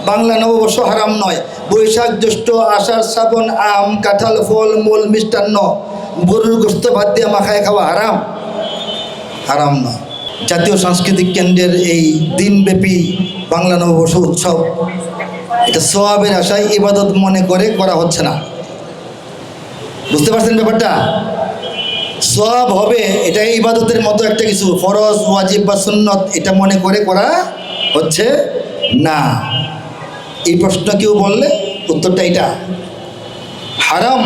বাংলা নববর্ষ হারাম নয়। বৈশাখ জ্যৈষ্ঠ আষাঢ় শ্রাবণ আম কাঁঠাল ফল মূল মিষ্টান্ন গরুর গোশত ভাত দিয়ে মাখায় খাওয়া হারাম? হারাম নয়। জাতীয় সাংস্কৃতিক কেন্দ্রের এই দিনব্যাপী বাংলা নববর্ষ উৎসব, এটা সওয়াবের আশায় ইবাদত মনে করে করা হচ্ছে না। বুঝতে পারছেন ব্যাপারটা? সওয়াব হবে, এটা ইবাদতের মতো একটা কিছু, ফরজ ওয়াজিব বা সুন্নত এটা মনে করে করা হচ্ছে না। এই প্রশ্ন কেউ বললে উত্তরটা এটা, হারাম।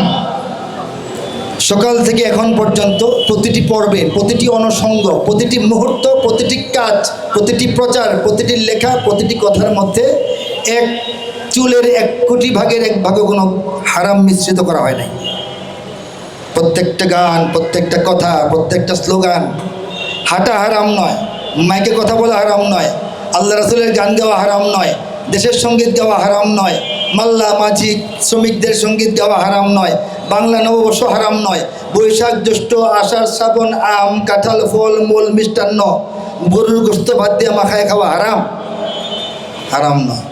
সকাল থেকে এখন পর্যন্ত প্রতিটি পর্বে, প্রতিটি অনুষঙ্গ, প্রতিটি মুহূর্ত, প্রতিটি কাজ, প্রতিটি প্রচার, প্রতিটি লেখা, প্রতিটি কথার মধ্যে এক চুলের 1 কোটি ভাগের 1 ভাগও কোনো হারাম মিশ্রিত করা হয় নাই। প্রত্যেকটা গান, প্রত্যেকটা কথা, প্রত্যেকটা স্লোগান। হাঁটা হারাম নয়, মাইকে কথা বলা হারাম নয়, আল্লাহ রাসূলের গান গাওয়া হারাম নয়, দেশের সঙ্গীত গাওয়া হারাম নয়, মাল্লা মাঝি শ্রমিকদের সঙ্গীত গাওয়া হারাম নয়, বাংলা নববর্ষ হারাম নয়, বৈশাখ জ্যৈষ্ঠ আষাঢ় শ্রাবণ আম কাঁঠাল ফল মূল মিষ্টান্ন গরুর গোশত ভাত দিয়ে মাখায় খাওয়া হারাম? হারাম নয়।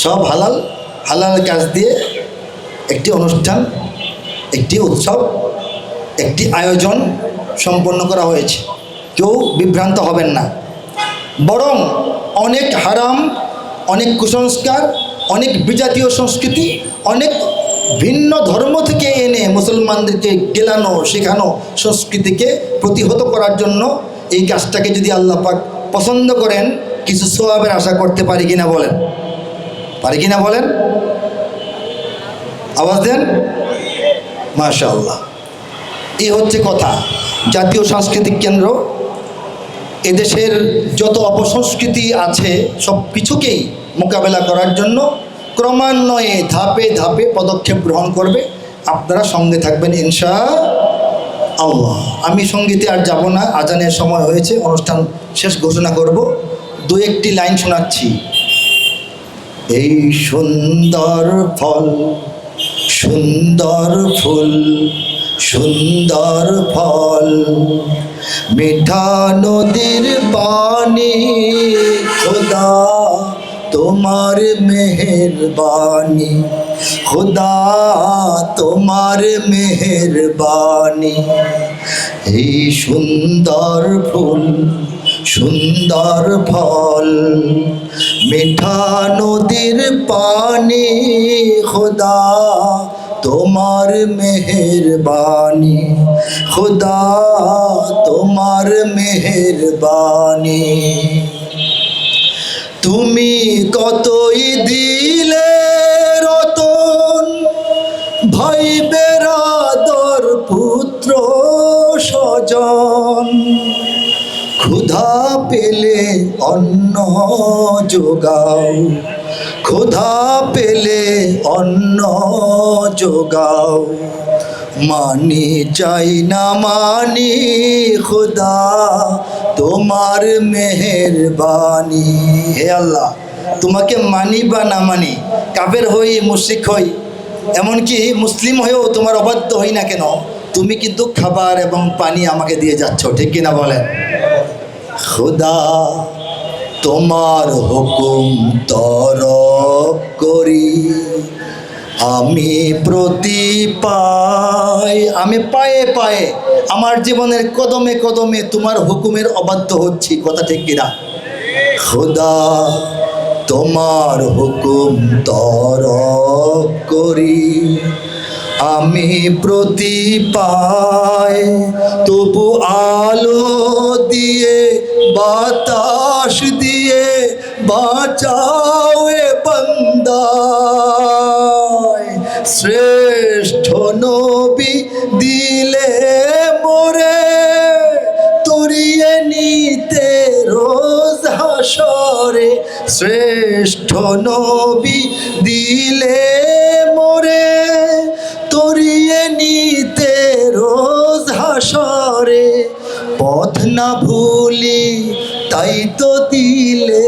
সব হালাল। হালাল কাজ দিয়ে একটি অনুষ্ঠান, একটি উৎসব, একটি আয়োজন সম্পন্ন করা হয়েছে। কেউ বিভ্রান্ত হবেন না। বরং অনেক হারাম, অনেক কুসংস্কার, অনেক বিজাতীয় সংস্কৃতি, অনেক ভিন্ন ধর্ম থেকে এনে মুসলমানদেরকে গেলানো শেখানো সংস্কৃতিকে প্রতিহত করার জন্য এই কাজটাকে যদি আল্লাহ পাক পছন্দ করেন, কিছু সওয়াবের আশা করতে পারি কিনা বলেন? পারি কিনা বলেন? আওয়াজ দেন। মাশাআল্লাহ। এই হচ্ছে কথা। জাতীয় সাংস্কৃতিক কেন্দ্র এদেশের যত অপসংস্কৃতি আছে সব কিছুকেই মোকাবেলা করার জন্য ক্রমান্বয়ে ধাপে ধাপে পদক্ষেপ গ্রহণ করবে। আপনারা সঙ্গে থাকবেন ইনশাআল্লাহ। আমি সঙ্গীতে আর যাব না, আজানের সময় হয়েছে, অনুষ্ঠান শেষ ঘোষণা করব। 2-1টি লাইন শোনাচ্ছি। এই সুন্দর ফল, সুন্দর ফুল, সুন্দর ফল, মিঠা নদীর পানি, খোদা তোমার মেহেরবানি, খোদা তোমার মেহেরবানি। এই সুন্দর ফুল, সুন্দর ফল, মিঠা নদীর পানি, খোদা তোমার মেহেরবানি, খোদা তোমার মেহেরবানি। তুমি কতই দিলে রতন, ভাই বেরাদর পুত্র স্বজন, ক্ষুধা পেলে অন্ন যোগাও, ক্ষুধা পেলে অন্ন যোগাও, মানি চাই না মানি, খোদা তোমার মেহেরবানি। হে আল্লাহ, তোমাকে মানি বা না মানি, কাফের হই মুশরিক হই, এমনকি মুসলিম হয়েও তোমার অবাধ্য হই না কেন, তুমি কিন্তু খাবার এবং পানি আমাকে দিয়ে যাচ্ছ, ঠিক কিনা বলেন? খোদা তোমার হুকুম তরক করি, আমি প্রতি পাই, আমি পায়ে পায়ে আমার জীবনের কদমে কদমে তোমার হুকুমের অবাধ্য হচ্ছি, কথা ঠিক কিনা? খোদা তোমার হুকুম তরক করি, আমি প্রতি পাই, তবু আলো দিয়ে বাতাস দিয়ে বাঁচাও এ বান্দায়। শ্রেষ্ঠ নবী দিলে মোরে তরিয়ে নিতে রোজ হাসরে, শ্রেষ্ঠ নবী দিলে মোরে তরিয়ে নিতে রোজ হাসরে। পথ না ভুলি তাই তো দিলে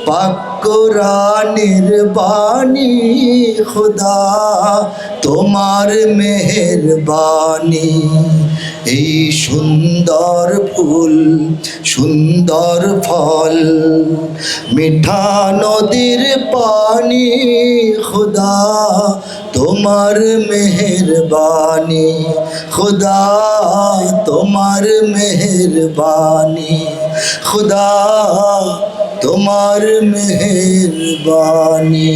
পাক কোরআনের বাণী, খোদা তোমার মেহেরবানি। এই সুন্দর ফুল সুন্দর ফল, মিঠা নদীর পানি, খুদা তোমার মেহেরবানি, খুদা তোমার মেহেরবানি, খুদা তোমার মেহেরবানি।